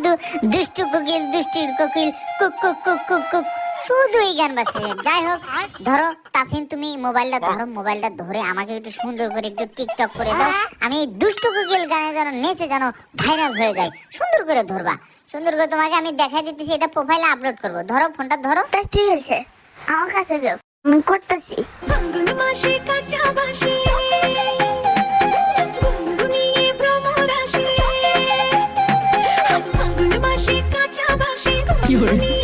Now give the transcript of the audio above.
শুধু দুষ্টু কোকিল দুষ্টির কোকিল cook cook cook cook cook শুধু এই গান বাজছে। যাই হোক, ধরো তাসিন, তুমি মোবাইলটা ধরো, মোবাইলটা ধরে আমাকে একটু সুন্দর করে একটু টিকটক করে দাও। আমি এই দুষ্টু কোকিল গানে যেন নেচে যেন ভাইরাল হয়ে যায়। সুন্দর করে ধরবা, সুন্দর করে তোমাকে আমি দেখাই দিতেছি, এটা প্রোফাইলে আপলোড করবো। ধরো ফোনটা ধরো। ঠিক আছে, আমার কাছে দাও, আমি করতেছি। ফাল্গুন মাসে কাঁচা বাঁশি, গুনগুনিয়ে ভ্রমর আসে। ফাল্গুন মাসে কাঁচা বাঁশি, গুনগুনিয়ে